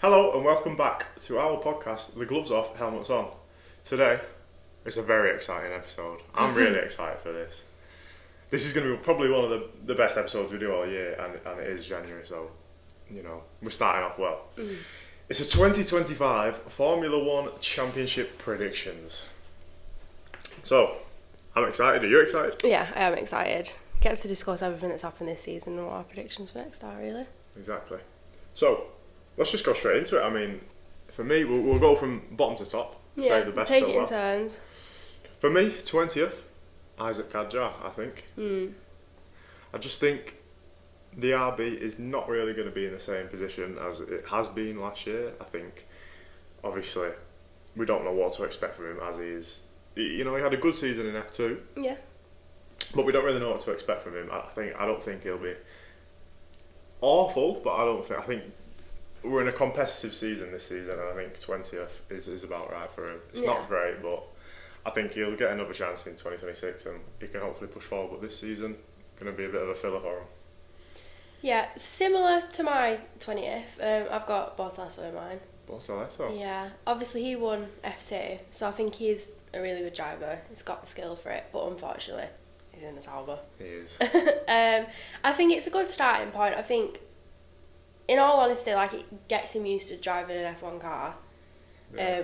Hello and welcome back to our podcast, The Gloves Off, Helmets On. Today, it's a very exciting episode. I'm really excited for this. This is going to be probably one of the best episodes we do all year, and it is January, so, we're starting off well. It's a 2025 Formula One Championship predictions. So, I'm excited. Are you excited? Yeah, I am excited. Get to discuss everything that's happened this season and what our predictions for next are, really. Exactly. So, let's just go straight into it. I mean, for me, we'll go from bottom to top. Yeah, Say the best take till it in last. turns. For me, 20th, Isaac Kadjar, I think. I just think the RB is not really going to be in the same position as it has been last year. I think, obviously, we don't know what to expect from him as he is. He had a good season in F2, Yeah. but we don't really know what to expect from him. I don't think he'll be awful, but I think we're in a competitive season this season, and I think 20th is about right for him. It's not great, but I think he'll get another chance in 2026 and he can hopefully push forward. But this season, going to be a bit of a filler for him. Yeah, similar to my 20th, I've got Bortoleto in mine. Bortoleto? Yeah, obviously he won F2, so I think he's a really good driver. He's got the skill for it, but unfortunately, he's in the Sauber. He is. I think it's a good starting point. I think, in all honesty, it gets him used to driving an F1 car,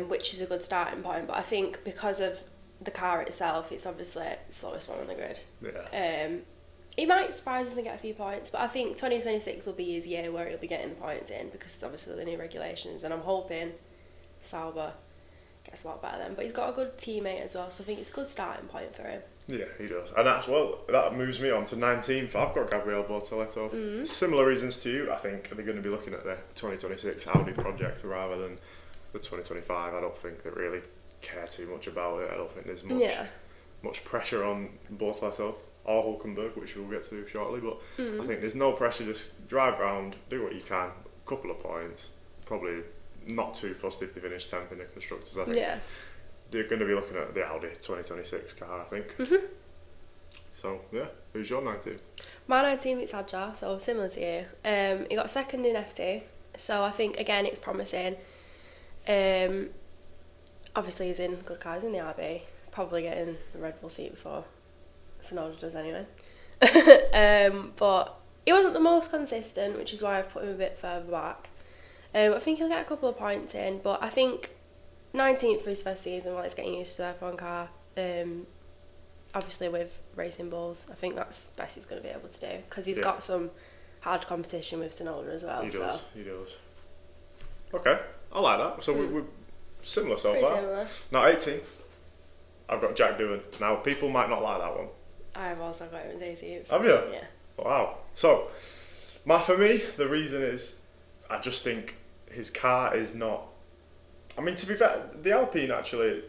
which is a good starting point. But I think because of the car itself, it's obviously the slowest one on the grid. Yeah. He might surprise us and get a few points, but I think 2026 will be his year where he'll be getting the points in because obviously the new regulations, and I'm hoping Sauber gets a lot better then. But he's got a good teammate as well, so I think it's a good starting point for him. Yeah, he does. And that moves me on to 19th. I've got Gabriel Bortoleto. Similar reasons to you. I think they're going to be looking at the 2026 Audi project rather than the 2025. I don't think they really care too much about it. I don't think there's much pressure on Bortoleto or Hulkenberg, which we'll get to shortly. But I think there's no pressure. Just drive around, do what you can, couple of points. Probably not too fussed if they finish 10th in the constructors. I think. Yeah. They're going to be looking at the Audi 2026 car, I think. So, yeah, who's your 19? My 19 is Adjar, so similar to you. He got second in F2, so I think, again, it's promising. Obviously, he's in good cars in the RB, probably getting the Red Bull seat before Tsunoda does anyway. But he wasn't the most consistent, which is why I've put him a bit further back. I think he'll get a couple of points in, but I think 19th for his first season while he's getting used to the F1 car. Obviously with Racing Bulls, I think that's the best he's going to be able to do because he's got some hard competition with Tsunoda as well. He does. Okay, I like that. So we're similar so Pretty far. similar. Now 18th, I've got Jack Doohan. Now people might not like that one. I have also got him as 18th. Have you? Yeah. Wow. So, for me, the reason is I just think his car is not. I mean, to be fair, the Alpine actually,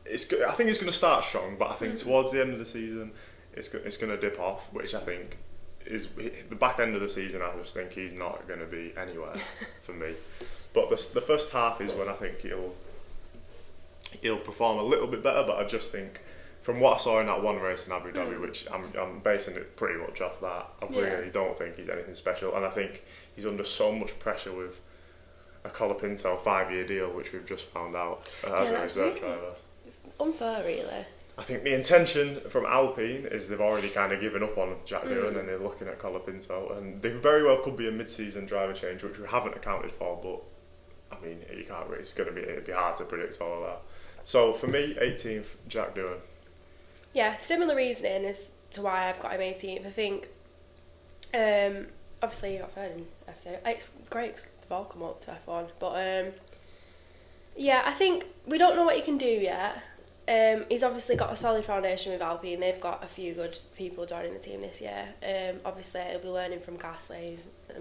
I think it's going to start strong, but I think towards the end of the season, it's going to dip off, which I think is the back end of the season. I just think he's not going to be anywhere for me. But the first half is when I think he'll perform a little bit better. But I just think from what I saw in that one race in Abu Dhabi, which I'm basing it pretty much off that, I really don't think he's anything special, and I think he's under so much pressure with a Colapinto 5-year deal, which we've just found out as a reserve driver. It's unfair, really. I think the intention from Alpine is they've already kind of given up on Jack Doohan and they're looking at Colapinto, and they very well could be a mid-season driver change, which we haven't accounted for. But I mean, you can't really. It'd be hard to predict all of that. So for me, 18th, Jack Doohan. Yeah, similar reasoning as to why I've got him 18th. I think, obviously, he got third in F2. It's great because they've all come up to F1. But, yeah, I think we don't know what he can do yet. He's obviously got a solid foundation with Alpine. They've got a few good people joining the team this year. Obviously, he'll be learning from Gasly. He's a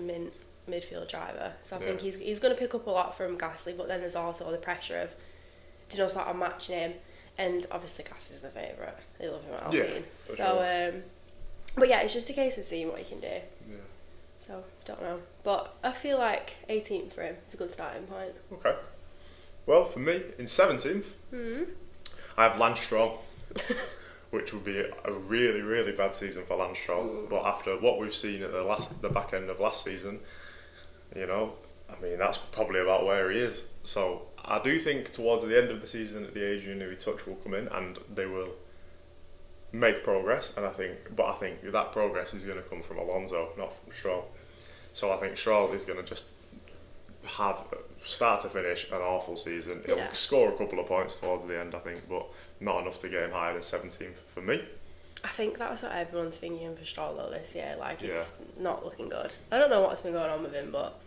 midfield driver. So I think he's going to pick up a lot from Gasly. But then there's also the pressure of, sort of matching him. And obviously Gasly's the favourite. They love him at Alpine. Yeah, so, but yeah, it's just a case of seeing what he can do. Yeah. So, don't know. But I feel like 18th for him is a good starting point. Okay. Well, for me, in 17th, I have Lance Stroll, which would be a really, really bad season for Lance Stroll. But after what we've seen at the back end of last season, I mean, that's probably about where he is. So I do think towards the end of the season, the Adrian Newey touch will come in and they will make progress. And I think that progress is going to come from Alonso, not from Stroll. So I think Stroll is going to just have start to finish an awful season. He'll score a couple of points towards the end, I think, but not enough to get him higher than 17th for me. I think that's what everyone's thinking for Stroll though this year. Like, it's not looking good. I don't know what's been going on with him, but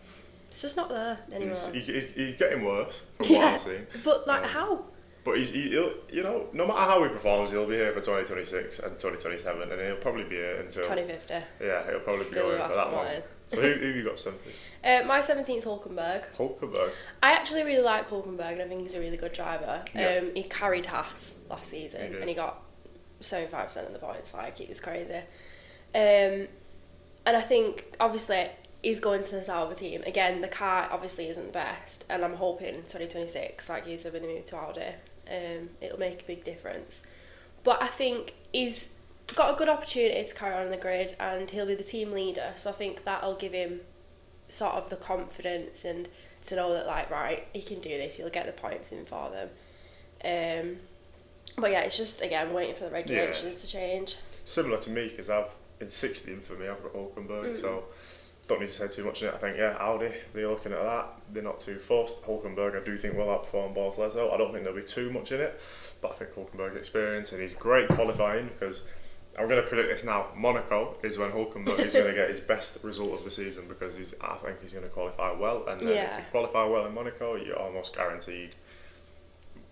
it's just not there anymore. He's getting worse from what I'm seeing. But like, how? But he'll, you know, no matter how he performs, he'll be here for 2026 and 2027, and he'll probably be here until 2050. Yeah, he'll probably Still be here for that long. So who you got 17th? My 17th is Hulkenberg. Hulkenberg. I actually really like Hulkenberg, and I think he's a really good driver. Yeah. He carried Haas last season, did. and he got 75% of the points. Like, it was crazy. And I think obviously he's going to the Sauber team again. The car obviously isn't the best, and I'm hoping 2026, like he's going to move to Audi. It'll make a big difference. But I think he's got a good opportunity to carry on in the grid, and he'll be the team leader. So I think that'll give him sort of the confidence and to know that, like, right, he can do this. He'll get the points in for them. But yeah, it's just again waiting for the regulations to change. Similar to me, because in 16th for me, I've got Hulkenberg, so don't need to say too much on it. I think, Audi, they're looking at that. They're not too forced. Hulkenberg, I do think, will outperform Bortoleto. I don't think there'll be too much in it, but I think Hulkenberg's experience, and he's great qualifying, because I'm going to predict this now. Monaco is when Hulkenberg is going to get his best result of the season, because I think he's going to qualify well, and then if you qualify well in Monaco, you're almost guaranteed,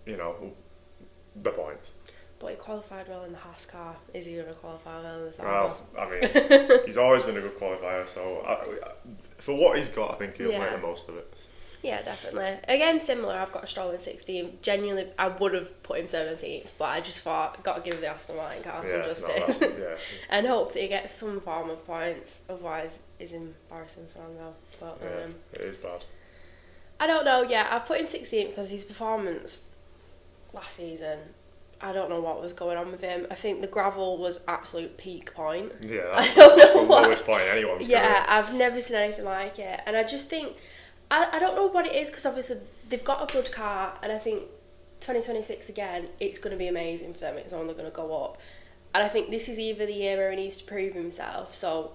you know, the points. But he qualified well in the Haas car. Is he going to qualify well in the Sauber? Well, I mean, he's always been a good qualifier, so for what he's got, I think he'll make the most of it. Yeah, definitely. Again, similar, I've got a Stroll in 16th. Genuinely, I would have put him 17th, but I just thought, got to give the Aston Martin car some justice. And hope that he gets some form of points. Otherwise, it's embarrassing for him now. But, it is bad. I don't know, I've put him 16th because his performance last season, I don't know what was going on with him. I think the gravel was absolute peak point. Yeah, that's the lowest point anyone's career. I've never seen anything like it. And I just think, I don't know what it is, because obviously they've got a good car, and I think 2026 again, it's going to be amazing for them. It's only going to go up. And I think this is either the year where he needs to prove himself. So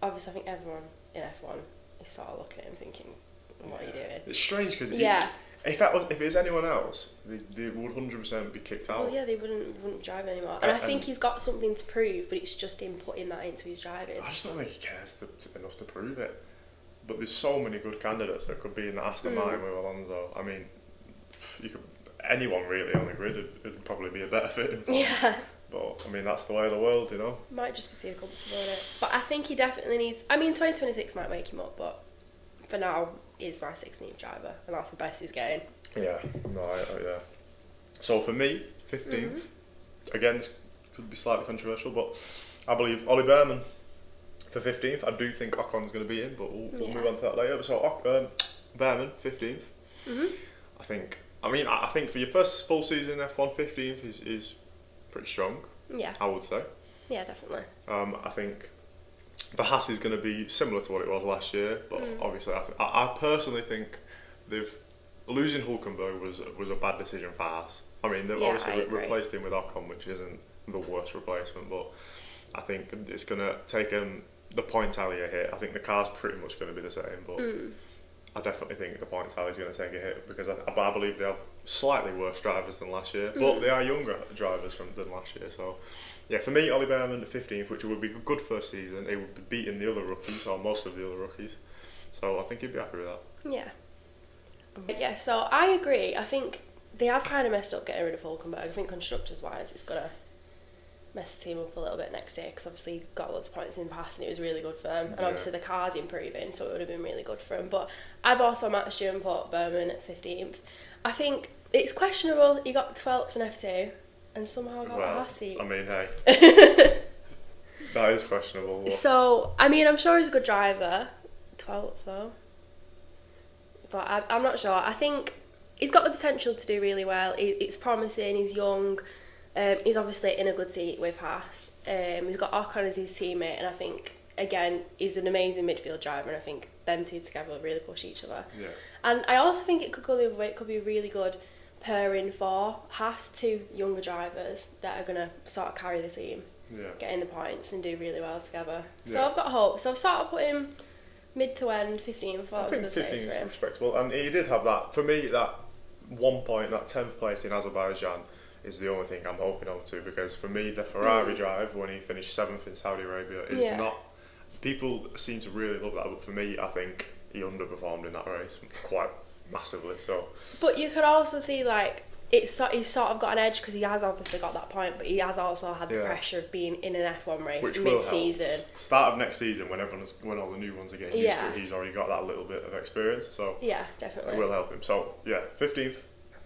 obviously I think everyone in F1 is sort of looking at him thinking, what are you doing? It's strange, because if it was anyone else, they would 100% be kicked out. Well, yeah, they wouldn't drive anymore. And I think he's got something to prove, but it's just him putting that into his driving. I just don't think he cares enough to prove it. But there's so many good candidates that could be in the Aston Martin with Alonso. I mean, anyone really on the grid would probably be a better fit. Yeah. But I mean, that's the way of the world, you know. Might just be too comfortable in it. But I think he definitely needs. I mean, 2026 might wake him up, but for now, he's my 16th driver, and that's the best he's getting. Yeah. No. Yeah. So for me, 15th. Again, this could be slightly controversial, but I believe Ollie Behrman for 15th. I do think Ocon's going to be in, but we'll move on to that later. So Behrman, 15th. I think for your first full season in F1, 15th is pretty strong. Yeah. I would say. Yeah, definitely. I think the Haas is going to be similar to what it was last year, but obviously I personally think losing Hulkenberg was a bad decision for Haas. I mean, they've obviously replaced him with Ocon, which isn't the worst replacement, but I think it's going to take the point tally a hit. I think the car's pretty much going to be the same, but I definitely think the point tally is going to take a hit, because I believe they have slightly worse drivers than last year, but they are younger drivers than last year. So, yeah, for me, Ollie Behrman, the 15th, which would be a good first season. He would be beating the other rookies, or most of the other rookies. So I think he'd be happy with that. Yeah. Yeah, so I agree. I think they have kind of messed up getting rid of Hulkenberg. I think constructors-wise, it's going to mess the team up a little bit next year, because obviously he got loads of points in the past and it was really good for them. And obviously the car's improving, so it would have been really good for him. But I've also matched you and put Behrman at 15th. I think it's questionable. He got 12th in F2 and somehow got a Haas seat. I mean, hey. That is questionable. But. So, I mean, I'm sure he's a good driver. 12th though. But I'm not sure. I think he's got the potential to do really well. It's promising. He's young. He's obviously in a good seat with Haas. He's got Ocon as his teammate, and I think again, is an amazing midfield driver, and I think them two together will really push each other. Yeah. And I also think it could go the other way. It could be a really good pairing for Haas, two younger drivers that are going to sort of carry the team, get in the points and do really well together. So I've got hope. So I've sort of put him mid to end, 15th. I think 15 is respectable, and he did have that. For me, that 1 point, that 10th place in Azerbaijan is the only thing I'm hoping on to, because for me, the Ferrari drive when he finished 7th in Saudi Arabia is not. People seem to really love that, but for me, I think he underperformed in that race quite massively. So, but you could also see like he's sort of got an edge because he has obviously got that point, but he has also had the pressure of being in an F1 race mid-season. Start of next season, when all the new ones are getting used to it, he's already got that little bit of experience. So yeah, definitely, it will help him. So yeah, 15th.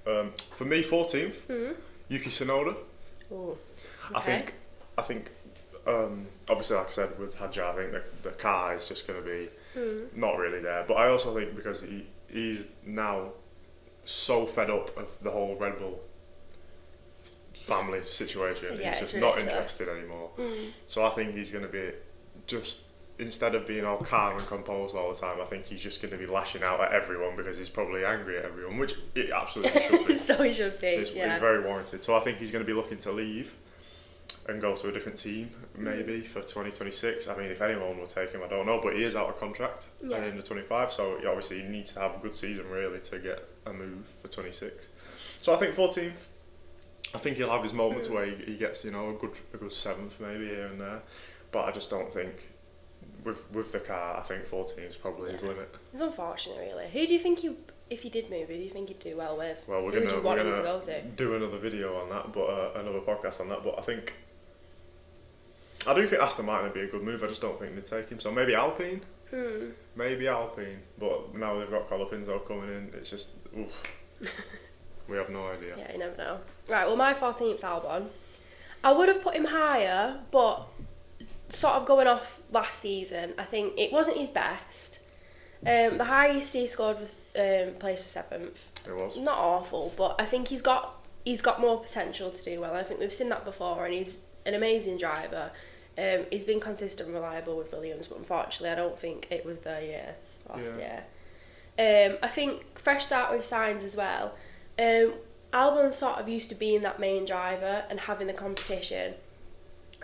For me, 14th, Yuki Tsunoda. Ooh, okay. I think. Obviously, like I said, with Hadjar, I think the car is just going to be not really there. But I also think because he's now so fed up of the whole Red Bull family situation, he's just not interested anymore. So I think he's going to be just, instead of being all calm and composed all the time, I think he's just going to be lashing out at everyone because he's probably angry at everyone, which it absolutely should be. So he should be. It's very warranted. So I think he's going to be looking to leave and go to a different team maybe for 2026. I mean, if anyone will take him, I don't know, but he is out of contract at the end of 25, so obviously he needs to have a good season really to get a move for 26. So I think 14th, I think he'll have his moments where he gets, a good 7th maybe here and there, but I just don't think with the car, I think 14th is probably his limit. It's unfortunate really. Who do you think if he did move, who do you think he'd do well with? Well, we're gonna do another video on that, but another podcast on that, but I do think Aston Martin would be a good move. I just don't think they'd take him. So maybe Alpine. Maybe Alpine. But now they've got Colapinto coming in. It's just, oof. We have no idea. Yeah, you never know. Right, well, my 14th's Albon. I would have put him higher, but sort of going off last season, I think it wasn't his best. The highest he scored was place for 7th. It was. Not awful, but I think he's got more potential to do well. I think we've seen that before, and he's an amazing driver. He's been consistent and reliable with Williams, but unfortunately I don't think it was their year last year. I think fresh start with Sainz as well. Albon sort of used to being that main driver and having the competition,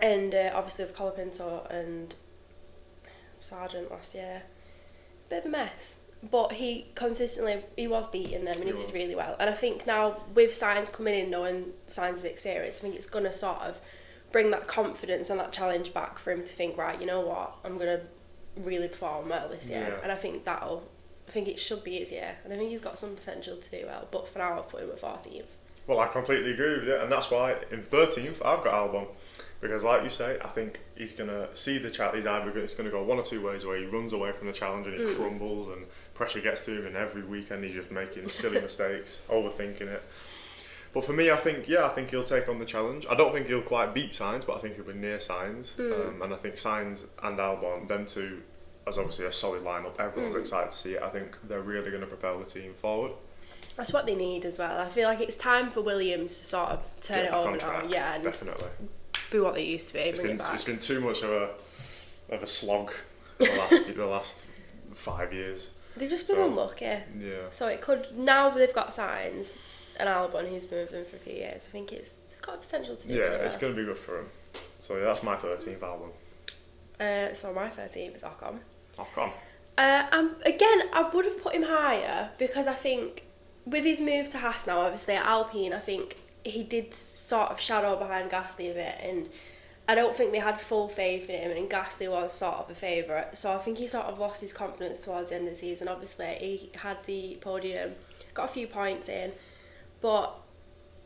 and obviously with Colapinto and Sargent last year, bit of a mess. But he was beating them and he did really well. And I think now with Sainz coming in, knowing Sainz's experience, I think it's going to sort of bring that confidence and that challenge back for him to think, right, you know what, I'm going to really perform well this year. And I think it should be his year. And I think he's got some potential to do well. But for now, I've put him at 14th. Well, I completely agree with you. And that's why in 13th, I've got Albon. Because like you say, I think he's going to see the challenge. It's going to go one or two ways, where he runs away from the challenge and he crumbles and pressure gets to him, and every weekend he's just making silly mistakes, overthinking it. But for me, I think he'll take on the challenge. I don't think he'll quite beat Sainz, but I think he'll be near Sainz. And I think Sainz and Albon, them two, as obviously a solid lineup, everyone's excited to see it. I think they're really going to propel the team forward. That's what they need as well. I feel like it's time for Williams to sort of turn it over now. Yeah, and definitely. Be what they used to be. It's been too much of a slog the last 5 years. They've just been unlucky. Yeah. So it could, now they've got Sainz and Albon who's been with them for a few years, I think it's got potential to do really well. It's going to be good for him. So yeah, that's my 13th Albon. So my 13th is Ocon. Ocon. Again, I would have put him higher because I think with his move to Haas now, obviously at Alpine, I think he did sort of shadow behind Gasly a bit, and I don't think they had full faith in him, and Gasly was sort of a favourite. So I think he sort of lost his confidence towards the end of the season. Obviously, he had the podium, got a few points in, but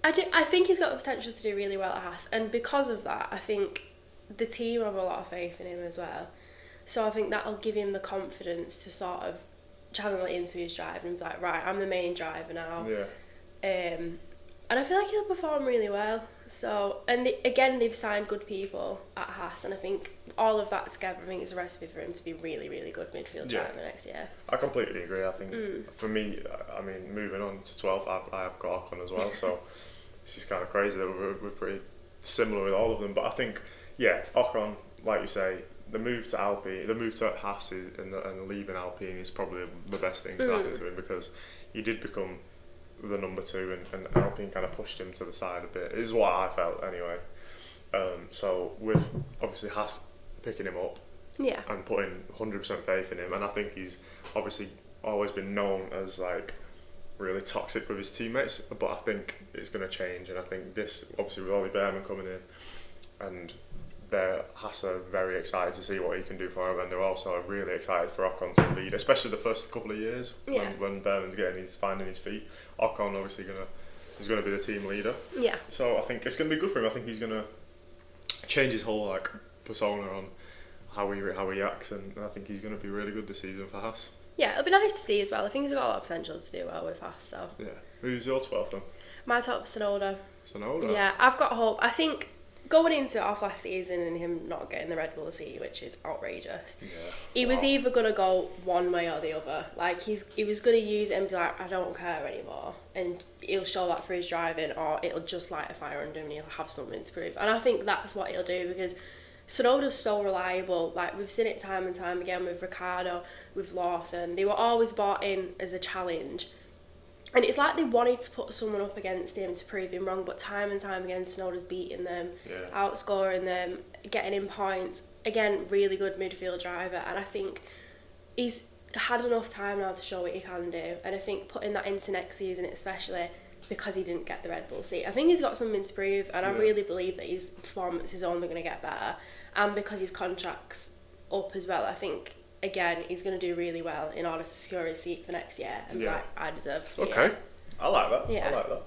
I think he's got the potential to do really well at Haas, and because of that, I think the team have a lot of faith in him as well. So I think that'll give him the confidence to sort of channel it into his drive and be like, right, I'm the main driver now. Yeah. And I feel like he'll perform really well. So, and again, they've signed good people at Haas, and I think all of that together, I think, is a recipe for him to be really, really good midfield driver next year. I completely agree. I think for me, I mean, moving on to 12th, I have got Ocon as well. So this is kind of crazy that we're pretty similar with all of them. But I think, Ocon, like you say, the move to Alpine, the move to Haas and leaving Alpine is probably the best thing to happen to him, because he did become the number 2 and Alpine kind of pushed him to the side a bit, is what I felt anyway. So with obviously Haas picking him up and putting 100% faith in him, and I think he's obviously always been known as like really toxic with his teammates, but I think it's going to change, and I think this, obviously with Ollie Behrman coming in, and Haas are very excited to see what he can do for him, and they're also really excited for Ocon to lead, especially the first couple of years when Behrman's finding his feet. Ocon obviously is going to be the team leader. Yeah. So I think it's going to be good for him. I think he's going to change his whole like persona on how he acts, and I think he's going to be really good this season for Haas. Yeah, it'll be nice to see as well. I think he's got a lot of potential to do well with Haas. So. Yeah. Who's your 12th then? My top Tsunoda. Tsunoda. Yeah, I've got hope. I think going into it off last season and him not getting the Red Bull seat, which is outrageous. Yeah. He was either gonna go one way or the other. Like he was gonna use it and be like, I don't care anymore, and he'll show that through his driving, or it'll just light a fire under him and he'll have something to prove. And I think that's what he'll do, because Tsunoda's so reliable. Like we've seen it time and time again with Ricciardo, with Lawson. They were always brought in as a challenge. And it's like they wanted to put someone up against him to prove him wrong, but time and time again, Tsunoda's beating them, outscoring them, getting in points. Again, really good midfield driver, and I think he's had enough time now to show what he can do. And I think putting that into next season, especially because he didn't get the Red Bull seat, I think he's got something to prove, and I really believe that his performance is only going to get better. And because his contract's up as well, I think again, he's going to do really well in order to secure his seat for next year, and like, I deserve to be here. I like that. Yeah. I like that.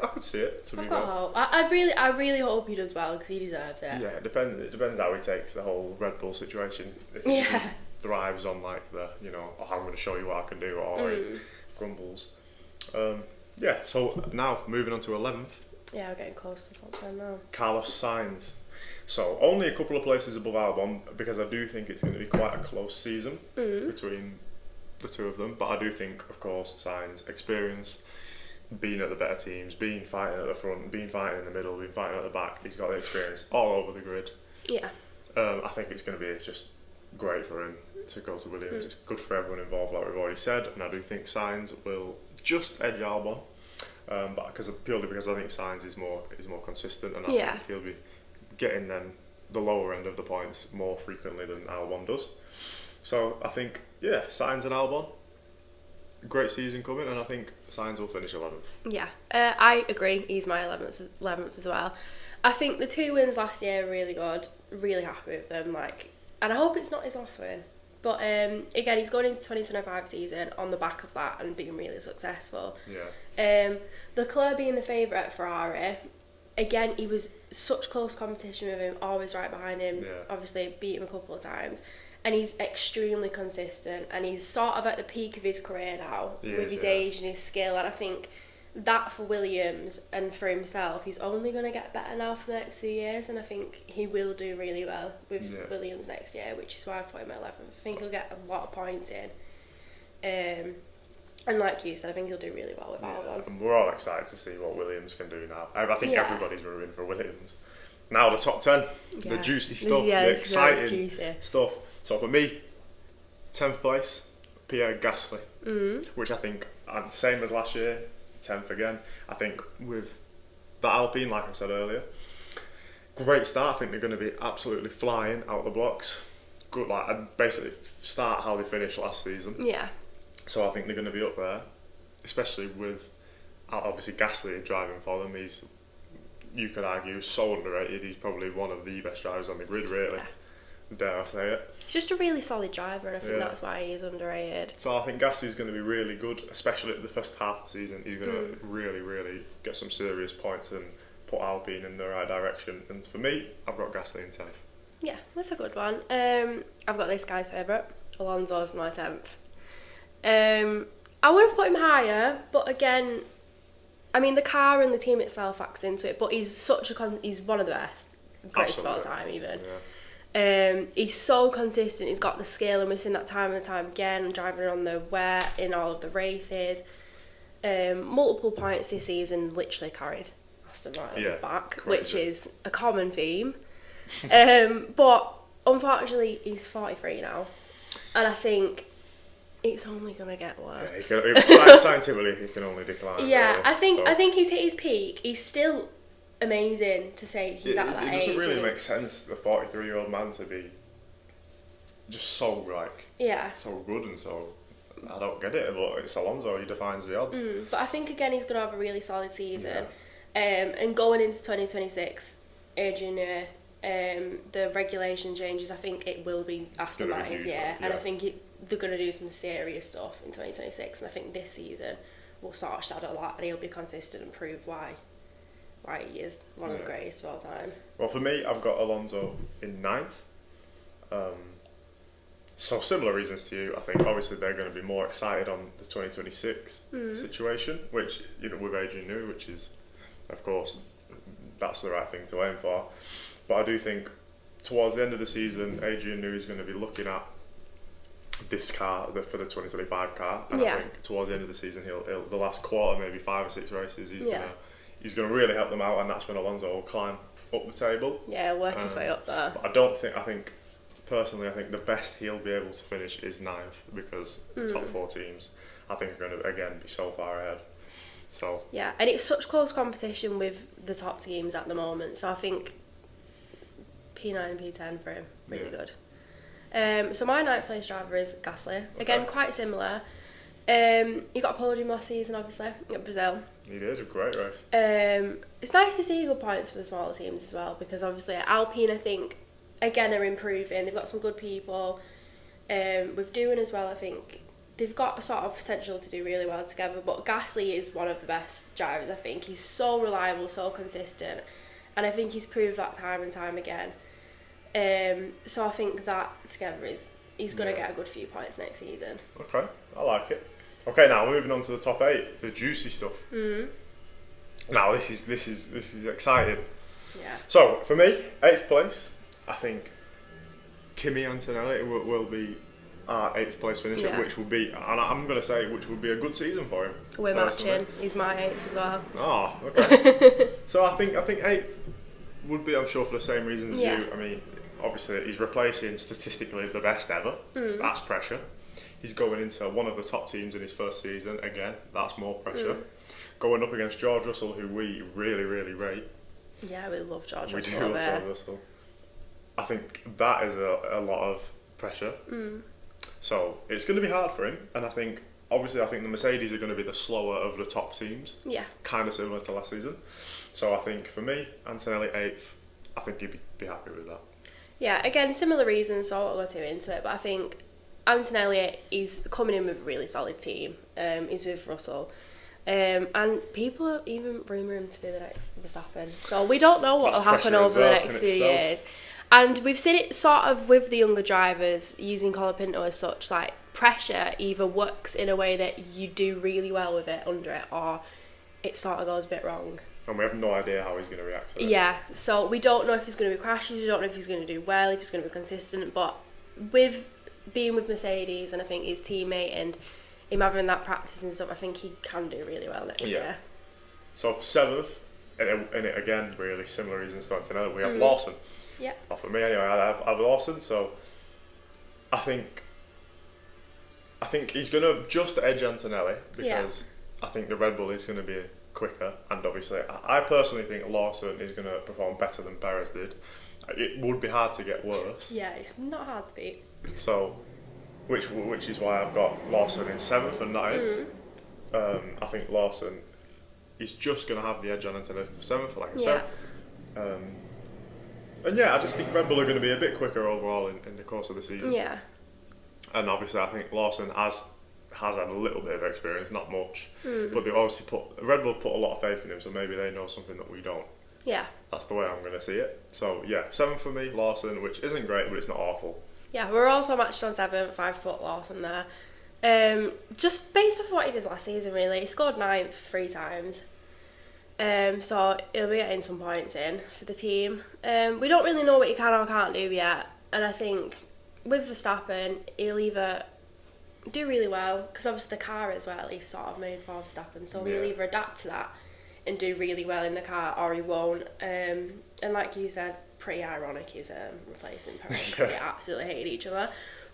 I could see it. I've got hope. I really hope he does well, because he deserves it. Yeah, it depends how he takes the whole Red Bull situation. If he thrives on like the, I'm going to show you what I can do, or he grumbles. So now moving on to 11th. Yeah, we're getting close to top 10 now. Carlos Sainz. So only a couple of places above Albon, because I do think it's going to be quite a close season between the two of them. But I do think, of course, Sainz, experience, being at the better teams, being fighting at the front, being fighting in the middle, being fighting at the back, he's got the experience all over the grid. Yeah. I think it's going to be just great for him to go to Williams. It's good for everyone involved, like we've already said, and I do think Sainz will just edge Albon, but purely because I think Sainz is more consistent, and I think he'll be getting them the lower end of the points more frequently than Albon does. So I think, Sainz and Albon, great season coming, and I think Sainz will finish 11th. Yeah, I agree. He's my 11th as well. I think the 2 wins last year are really good. Really happy with them. And I hope it's not his last win. But again, he's going into 2025 season on the back of that and being really successful. Yeah. Leclerc being the favourite at Ferrari. Again, he was such close competition with him, always right behind him, obviously beat him a couple of times. And he's extremely consistent, and he's sort of at the peak of his career now with his age and his skill. And I think that for Williams and for himself, he's only going to get better now for the next 2 years. And I think he will do really well with Williams next year, which is why I put him at 11th. I think he'll get a lot of points in. And like you said, I think he'll do really well with Albon. And we're all excited to see what Williams can do now. I think everybody's rooting for Williams. Now the top 10, the juicy stuff, the exciting stuff. So for me, 10th place, Pierre Gasly, which I think, same as last year, 10th again. I think with the Alpine, like I said earlier, great start. I think they're going to be absolutely flying out the blocks. Good, basically start how they finished last season. Yeah. So I think they're going to be up there, especially with obviously Gasly driving for them. He's, you could argue, so underrated. He's probably one of the best drivers on the grid, really. Dare I say it. He's just a really solid driver, and I think that's why he is underrated. So I think Gasly's going to be really good, especially at the first half of the season. He's going to really, really get some serious points and put Alpine in the right direction. And for me, I've got Gasly in 10th. Yeah, that's a good one. I've got this guy's favourite. Alonso's my 10th. I would have put him higher, but again, I mean, the car and the team itself acts into it, but he's he's one of the best, greatest of all time even. He's so consistent, he's got the skill, and we've seen that time and time again, driving on the wet in all of the races. Multiple points this season, literally carried Aston Martin's back, which is a common theme. But unfortunately, he's 43 now, and I think it's only gonna get worse. Scientifically, he can only decline. Yeah, really. I think he's hit his peak. He's still amazing to say he's at that age. It doesn't really make sense, the 43-year-old man to be just so so good and so. I don't get it, but it's Alonso. He defines the odds. But I think again he's gonna have a really solid season, and going into 2026, Adrian Newey, the regulation changes. I think it will be Aston Martin's year, and I think they're gonna do some serious stuff in 2026. And I think this season will sort of shadow that, and he'll be consistent and prove why he is one of the greatest of all time. Well, for me, I've got Alonso in 9th. So similar reasons to you. I think obviously they're going to be more excited on the 2026 situation, which with Adrian Newey, which is, of course, that's the right thing to aim for. But I do think towards the end of the season, Adrian Newey is going to be looking at this car for the 2025 car, and I think towards the end of the season, he'll the last quarter, maybe 5 or 6 races, he's going to really help them out, and that's when Alonso will climb up the table. Yeah, work his way up there. But I think personally, I think the best he'll be able to finish is 9th, because the top 4 teams, I think, are going to again be so far ahead. So yeah, and it's such close competition with the top teams at the moment. So I think P9 and P10 for him really good. So my 9th place driver is Gasly. Again, quite similar. He got a podium last season, obviously, at Brazil. He did a great race. It's nice to see good points for the smaller teams as well, because obviously Alpine, I think, again, are improving. They've got some good people. With Doohan as well, I think they've got a sort of potential to do really well together. But Gasly is one of the best drivers, I think. He's so reliable, so consistent, and I think he's proved that time and time again. So I think that together he's going to get a good few points next season. Okay, I like it. Okay, now moving on to the top 8, the juicy stuff. Now this is exciting. Yeah. So for me, 8th place, I think Kimi Antonelli will be our 8th place finisher, which will be, and I'm going to say, which would be a good season for him. We're matching. He's my 8th as well. Oh, okay. So I think 8th would be, I'm sure, for the same reasons as you. I mean, obviously he's replacing statistically the best ever. That's pressure. He's going into one of the top teams in his first season. Again, that's more pressure. Going up against George Russell, who we really, really rate. Yeah, we love George Russell. We do love George Russell. I think that is a lot of pressure. So it's going to be hard for him. And I think the Mercedes are going to be the slower of the top teams. Yeah. Kind of similar to last season. So I think for me, Antonelli 8th, I think he'd be happy with that. Yeah, again, similar reasons, so I'll go too into it. But I think Antonelli is coming in with a really solid team. He's with Russell. And people are even rumouring him to be the next Verstappen. So we don't know what will happen over the next few years. And we've seen it sort of with the younger drivers using Colapinto as such, like pressure either works in a way that you do really well with it under it, or it sort of goes a bit wrong. And we have no idea how he's going to react to it. Yeah, so we don't know if he's going to be crashes, we don't know if he's going to do well, if he's going to be consistent, but with being with Mercedes and I think his teammate and him having that practice and stuff, I think he can do really well next year. So for 7th, and it again, really similar reasons to Antonelli, we have Lawson. Yeah. Well, for me anyway, I have Lawson, so I think he's going to just edge Antonelli because I think the Red Bull is going to be quicker, and obviously I personally think Lawson is going to perform better than Perez did. It would be hard to get worse. Yeah, it's not hard to beat. So, which is why I've got Lawson in 7th and 9th. I think Lawson is just going to have the edge on Antonelli for 7th, like I said. And I just think Red Bull are going to be a bit quicker overall in the course of the season. Yeah. And obviously I think Lawson has had a little bit of experience, not much. But they obviously Red Bull put a lot of faith in him, so maybe they know something that we don't. Yeah. That's the way I'm going to see it. So 7th for me, Lawson, which isn't great, but it's not awful. Yeah, we're also matched on 7th. I've put Lawson there. Just based off what he did last season, really. He scored 9th 3 times. So he'll be getting some points in for the team. We don't really know what he can or can't do yet. And I think with Verstappen, he'll either do really well, because obviously the car as well is sort of made for Verstappen, so he'll either adapt to that and do really well in the car, or he won't. And like you said, pretty ironic he's replacing Perez because they absolutely hated each other.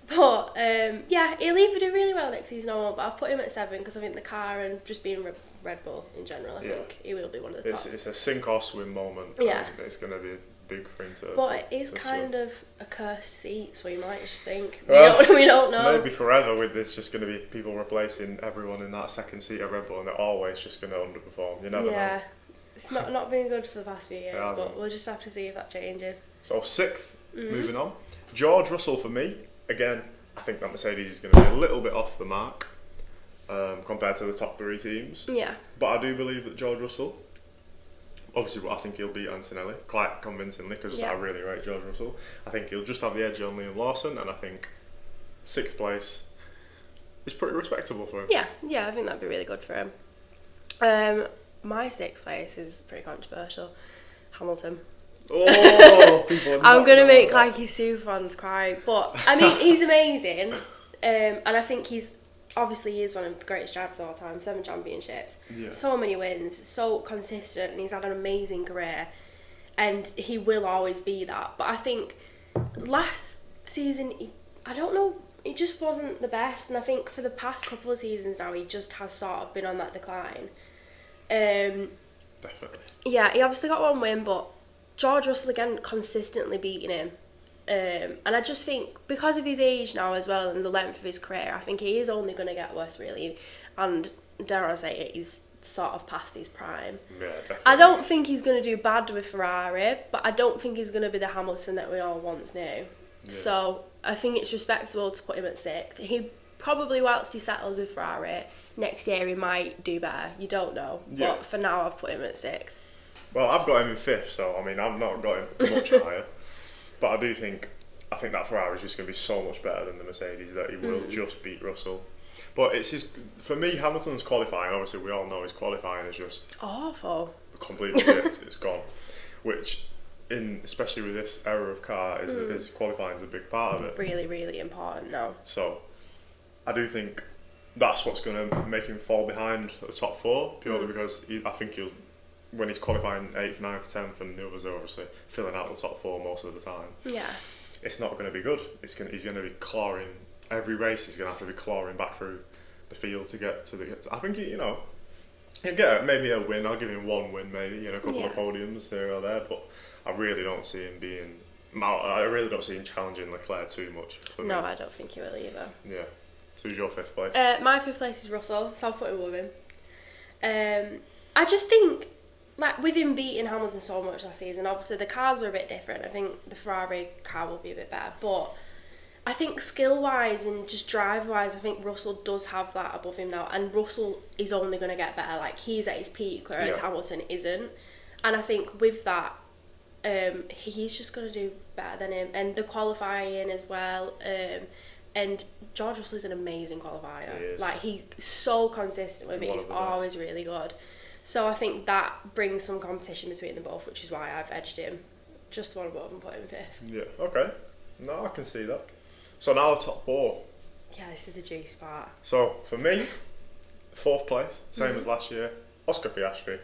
But yeah, he'll either do really well next season or won't. But I've put him at 7 because I think the car and just being Red Bull in general, I think he will be one of the top. It's a sink or swim moment. Yeah, it's going to be a big thing to. But it is kind of a cursed seat, so you might just think we don't know. Maybe forever with this, just going to be people replacing everyone in that second seat of Red Bull, and they're always just going to underperform. You never know. Yeah, it's not been good for the past few years, but we'll just have to see if that changes. So 6th, moving on, George Russell for me. Again, I think that Mercedes is going to be a little bit off the mark compared to the top 3 teams. Yeah. But I do believe that George Russell, obviously I think he'll beat Antonelli quite convincingly because I really rate George Russell. I think he'll just have the edge on Liam Lawson, and I think 6th place is pretty respectable for him. Yeah, I think that'd be really good for him. My 6th place is pretty controversial. Hamilton. Oh, people I'm going to make like his super fans cry, but I mean, he's amazing, and I think he is one of the greatest drivers of all time, 7 championships, so many wins, so consistent, and he's had an amazing career, and he will always be that. But I think last season, I don't know, it just wasn't the best, and I think for the past couple of seasons now, he just has sort of been on that decline. Definitely. Yeah, he obviously got 1 win, but George Russell again consistently beating him. And I just think because of his age now as well and the length of his career, I think he is only going to get worse really. And dare I say it, he's sort of past his prime. Yeah, definitely. I don't think he's going to do bad with Ferrari, but I don't think he's going to be the Hamilton that we all once knew. Yeah. So I think it's respectable to put him at 6th. He probably, whilst he settles with Ferrari, next year he might do better. You don't know. Yeah. But for now, I've put him at 6th. Well, I've got him in 5th, so I mean, I've not got him much higher. But I think that Ferrari is just going to be so much better than the Mercedes that he will just beat Russell. But for me, Hamilton's qualifying, obviously we all know his qualifying is just awful. Completely ripped. It's gone. Which, especially with this era of car, is qualifying is a big part of it. Really, really important now. So, I do think that's what's going to make him fall behind the top 4, purely because I think when he's qualifying 8th, 9th, 10th, and the others are obviously filling out the top 4 most of the time. Yeah. It's not going to be good. He's going to be clawing every race. He's going to have to be clawing back through the field to get to the. I think he'll get maybe a win. I'll give him 1 win, maybe a couple of podiums here or there. But I really don't see him being. I really don't see him challenging Leclerc too much. No, I don't think he will either. Yeah. So who's your 5th place? My 5th place is Russell, so I'll put him with him. I just think. Like, with him beating Hamilton so much last season, obviously the cars are a bit different. I think the Ferrari car will be a bit better. But I think skill-wise and just drive-wise, I think Russell does have that above him now. And Russell is only going to get better. Like, he's at his peak, whereas Hamilton isn't. And I think with that, he's just going to do better than him. And the qualifying as well. And George Russell is an amazing qualifier. Like, he's so consistent with it. He's always really good. So I think that brings some competition between them both, which is why I've edged him just one above and put him 5th. Yeah, okay. No, I can see that. So now the top 4. Yeah, this is the juice part. So for me, 4th place, same as last year, Oscar Piastri.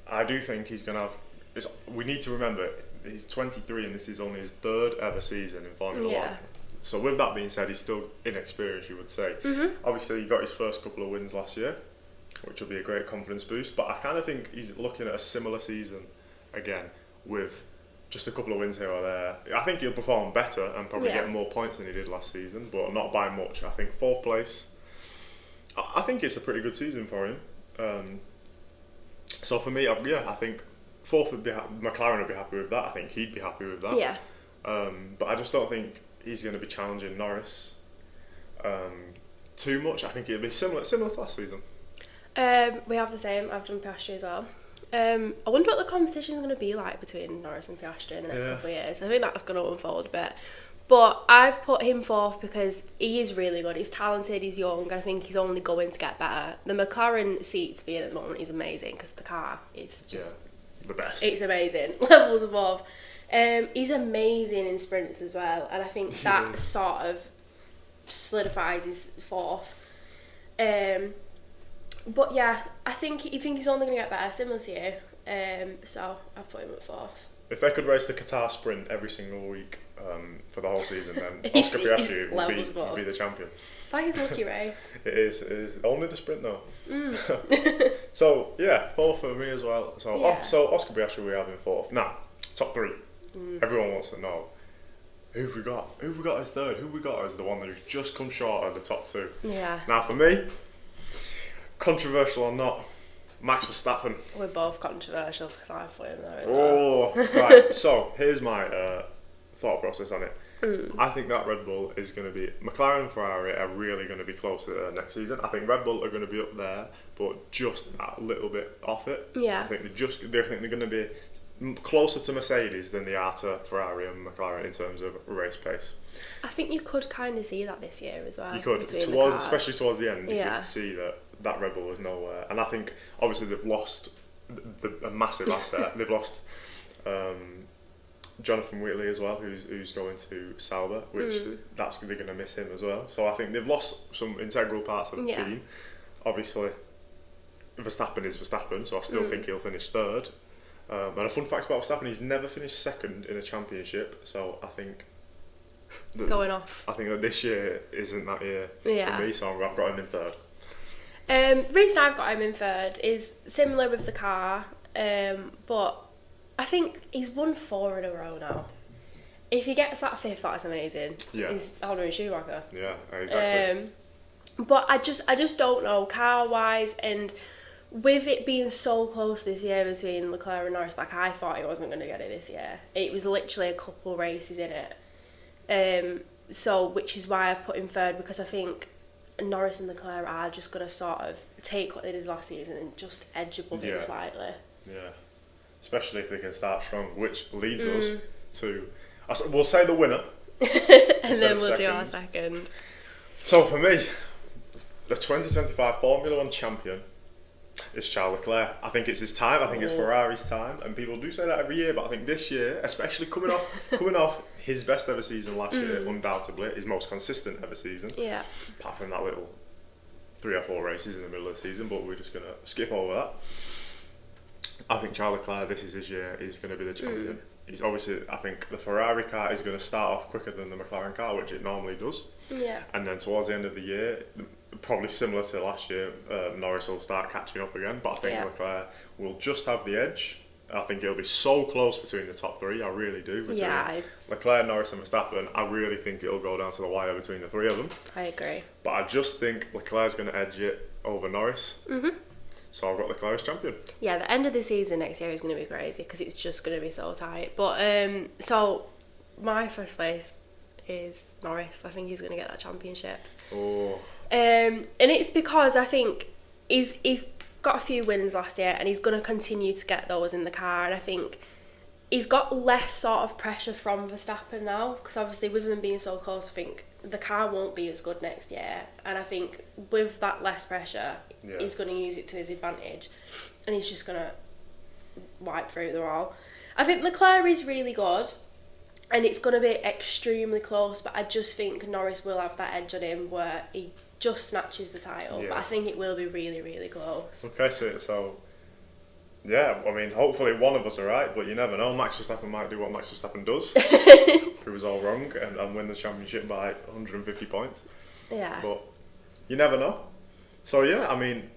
I do think he's going to have... we need to remember, he's 23 and this is only his 3rd ever season in Formula 1. So with that being said, he's still inexperienced, you would say. Obviously, he got his first couple of wins last year, which will be a great confidence boost. But I kind of think he's looking at a similar season again with just a couple of wins here or there. I think he'll perform better and probably get more points than he did last season, but not by much. I think 4th place, I think it's a pretty good season for him. So for me, I think 4th would be McLaren would be happy with that. I think he'd be happy with that. Yeah. But I just don't think he's going to be challenging Norris too much. I think it'll be similar to last season. We have the same. I've done Piastri as well. I wonder what the competition is going to be like between Norris and Piastri in the next couple of years. I think that's going to unfold a bit. But I've put him 4th because he is really good. He's talented, he's young, I think he's only going to get better. The McLaren seat to be in at the moment is amazing because the car is just... the best. It's amazing. Levels above. He's amazing in sprints as well, and I think that sort of solidifies his 4th. But yeah, I think he's only going to get better, similar to you. So I've put him at 4th. If they could race the Qatar Sprint every single week for the whole season, then He's- Oscar Piastri he's would levels be, above. would be the champion. It's like his lucky race. It is only the sprint though. So yeah, 4th for me as well. So Yeah. so Oscar Piastri we have in 4th. Now top 3. Everyone wants to know who've we got as 3rd. Who we got as the one who's just come short of the top 2. Yeah, Now for me, controversial or not, Max Verstappen. we're both controversial because I put him there. Oh, right. So here's my thought process on it. I think that Red Bull is going to be McLaren and Ferrari are really going to be close to next season. I think Red Bull are going to be up there, but just a little bit off it. Yeah. I think they're going to be closer to Mercedes than they are to Ferrari and McLaren in terms of race pace. I think you could kind of see that this year as well. You could, between the cars. especially towards the end, you Yeah. could see that Red Bull was nowhere. And I think obviously they've lost a massive asset. They've lost Jonathan Whitley as well, who's going to Sauber, which they're going to miss him as well. So I think they've lost some integral parts of the team. Obviously, Verstappen is Verstappen, so I still think he'll finish 3rd. And a fun fact about Verstappen, he's never finished 2nd in a championship. So I think Going off. I think that this year isn't that year Yeah. for me, so I've got him in 3rd. The reason I've got him in 3rd is similar with the car, but I think he's won 4 in a row now. If he gets that 5th, that's amazing. Yeah. He's Alvin Schumacher. Yeah, exactly. But I just don't know, car wise, and with it being so close this year between Leclerc and Norris, like I thought he wasn't going to get it this year. It was literally a couple races in it. So which is why I've put him 3rd, because I think Norris and Leclerc are just going to sort of take what they did last season and just edge above him slightly. Yeah, especially if they can start strong, which leads us to, we'll say the winner. And then we'll do our second. So for me, the 2025 Formula 1 champion is Charles Leclerc. I think it's his time. I think it's Ferrari's time, and people do say that every year. But I think this year, especially coming off his best ever season last year, undoubtedly his most consistent ever season. Yeah. Apart from that little 3 or 4 races in the middle of the season, but we're just gonna skip over that. I think Charles Leclerc, this is his year. He's going to be the champion. He's obviously, I think the Ferrari car is going to start off quicker than the McLaren car, which it normally does. Yeah. And then towards the end of the year, probably similar to last year, Norris will start catching up again. But I think Leclerc will just have the edge. I think it'll be so close between the top 3. I really do. Between Leclerc, Norris, and Verstappen, I really think it'll go down to the wire between the 3 of them. I agree. But I just think Leclerc's going to edge it over Norris. So I've got Leclerc as champion. Yeah, the end of the season next year is going to be crazy because it's just going to be so tight. But so my 1st place is Norris. I think he's going to get that championship. Oh. And it's because I think he's got a few wins last year and he's going to continue to get those in the car. And I think he's got less sort of pressure from Verstappen now, because obviously with them being so close, I think the car won't be as good next year. And I think with that less pressure, he's going to use it to his advantage, and he's just going to wipe through them all. I think Leclerc is really good, and it's going to be extremely close, but I just think Norris will have that edge on him where he just snatches the title. Yeah. But I think it will be really, really close. Okay, so yeah, I mean, hopefully one of us are right, but you never know. Max Verstappen might do what Max Verstappen does, prove us all wrong, and win the championship by 150 points. Yeah. But you never know. So yeah, I mean,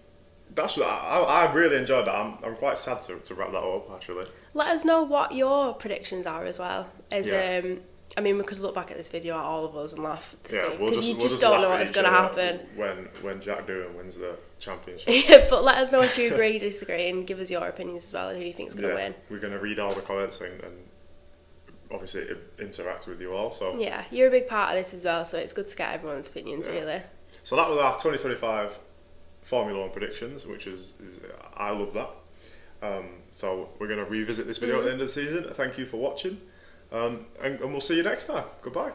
that's what I really enjoyed that. I'm quite sad to wrap that up actually. Let us know what your predictions are as well. I mean, we could look back at this video at all of us and laugh to see, because you just don't know what's going to happen when Jack Doohan wins the championship. Yeah, but let us know if you agree, disagree, and give us your opinions as well, who you think's going to win. We're going to read all the comments and obviously interact with you all. So yeah, you're a big part of this as well, so it's good to get everyone's opinions really. So that was our 2025 Formula 1 predictions, which is I love that. So we're going to revisit this video at the end of the season. Thank you for watching, and we'll see you next time. Goodbye.